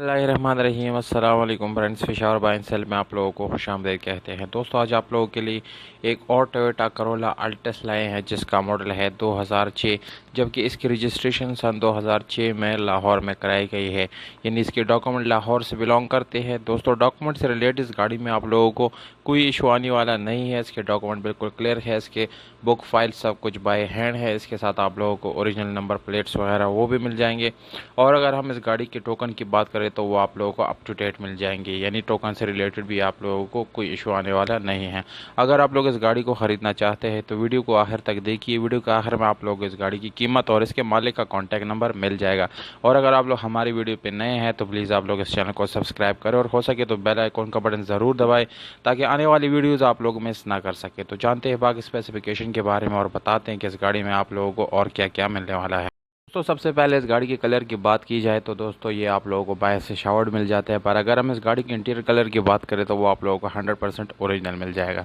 बिस्मिल्लाहिर्रहमानिर्रहीम। अस्सलाम वालेकुम फ्रेंड्स, फिशावर बाय एंड सेल में आप लोगों को खुशामदीद कहते हैं। दोस्तों, आज आप लोगों के लिए एक और टोयोटा करोला अल्टिस लाए हैं जिसका मॉडल है 2006, जबकि इसकी रजिस्ट्रेशन सन 2006 में लाहौर में कराई गई है, यानी इसके डॉक्यूमेंट लाहौर से बिलोंग करते हैं। दोस्तों, डॉक्यूमेंट से रिलेटेड इस गाड़ी में आप लोगों को कोई इशू आने वाला नहीं है। इसके डॉक्यूमेंट बिल्कुल क्लियर है, इसके बुक फाइल सब कुछ बाय हैंड है। इसके साथ आप लोगों को ओरिजिनल नंबर प्लेट्स वगैरह वो भी मिल जाएंगे। और अगर हम इस गाड़ी के टोकन की बात करें तो वो आप लोगों को अप टू डेट मिल जाएंगे, यानी टोकन से रिलेटेड भी आप लोगों को कोई इशू आने वाला नहीं है। अगर आप लोग इस गाड़ी को ख़रीदना चाहते हैं तो वीडियो को आखिर तक देखिए। वीडियो के आखिर में आप लोग इस गाड़ी की कीमत और इसके मालिक का कॉन्टैक्ट नंबर मिल जाएगा। और अगर आप लोग हमारी वीडियो पे नए हैं तो प्लीज़ आप लोग इस चैनल को सब्सक्राइब करें और हो सके तो बेल आइकॉन का बटन ज़रूर दबाएं ताकि आने वाली वीडियोज़ आप लोग मिस ना कर सके। तो जानते हैं बाकी स्पेसिफिकेशन के बारे में और बताते हैं कि इस गाड़ी में आप लोगों को और क्या क्या मिलने वाला है। दोस्तों, सबसे पहले इस गाड़ी के कलर की बात की जाए तो दोस्तों ये आप लोगों को बाहर से शावर्ड मिल जाता है, पर अगर हम इस गाड़ी के इंटीरियर कलर की बात करें तो वो आप लोगों को 100% ओरिजिनल मिल जाएगा।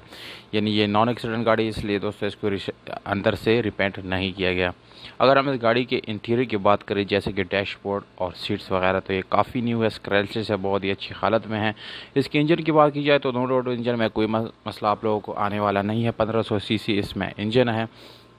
यानी ये नॉन एक्सीडेंट गाड़ी, इसलिए दोस्तों इसको अंदर से रिपेंट नहीं किया गया। अगर हम इस गाड़ी के इंटीरियर की बात करें जैसे कि डैशबोर्ड और सीट्स वगैरह, तो ये काफ़ी न्यू है, स्क्रैचेस से बहुत ही अच्छी हालत में है। इसके इंजन की बात की जाए तो नो डाउट इंजन में कोई मसला आप लोगों को आने वाला नहीं है। 1500 सीसी इसमें इंजन है,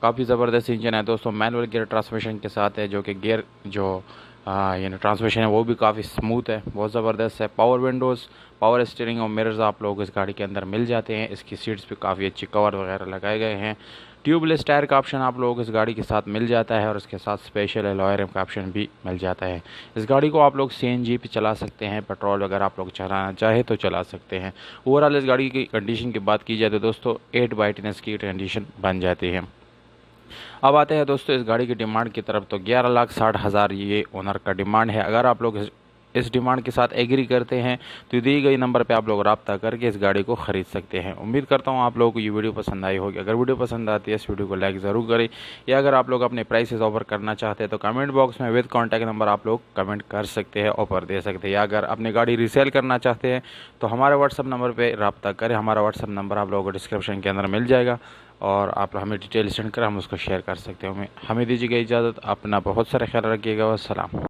काफ़ी ज़बरदस्त इंजन है दोस्तों। मैनुअल गियर ट्रांसमिशन के साथ है, जो कि गियर जो यानी ट्रांसमिशन है वो भी काफ़ी स्मूथ है, बहुत ज़बरदस्त है। पावर विंडोज़, पावर स्टीयरिंग और मिरर्स आप लोग इस गाड़ी के अंदर मिल जाते हैं। इसकी सीट्स पे काफ़ी अच्छी कवर वगैरह लगाए गए हैं। ट्यूबलेस टायर का ऑप्शन आप लोगों को इस गाड़ी के साथ मिल जाता है और इसके साथ स्पेशल अलॉय रिम का ऑप्शन भी मिल जाता है। इस गाड़ी को आप लोग CNG पे चला सकते हैं, पेट्रोल वगैरह आप लोग चलाना चाहे तो चला सकते हैं। ओवरऑल इस गाड़ी की कंडीशन की बात की जाए तो दोस्तों 8/10 की कंडीशन बन जाती है। अब आते हैं दोस्तों इस गाड़ी की डिमांड की तरफ, तो 11,60,000 ये ओनर का डिमांड है। अगर आप लोग इस डिमांड के साथ एग्री करते हैं तो दी गई नंबर पे आप लोग रब्ता करके इस गाड़ी को ख़रीद सकते हैं। उम्मीद करता हूँ आप लोगों को ये वीडियो पसंद आई होगी। अगर वीडियो पसंद आती है इस वीडियो को लाइक ज़रूर करें, या अगर आप लोग अपने प्राइसेस ऑफर करना चाहते हैं तो कमेंट बॉक्स में विद कॉन्टैक्ट नंबर आप लोग कमेंट कर सकते हैं, ऑफर दे सकते हैं। या अगर अपनी गाड़ी रीसेल करना चाहते हैं तो हमारे व्हाट्सअप नंबर पर रब्ता करें। हमारा व्हाट्सअप नंबर आप लोगों को डिस्क्रिप्शन के अंदर मिल जाएगा और आप हमें डिटेल सेंड कर हम उसको शेयर कर सकते हैं। हमें दीजिएगा इजाज़त। अपना बहुत सारा ख्याल रखिएगा। वस्सलाम।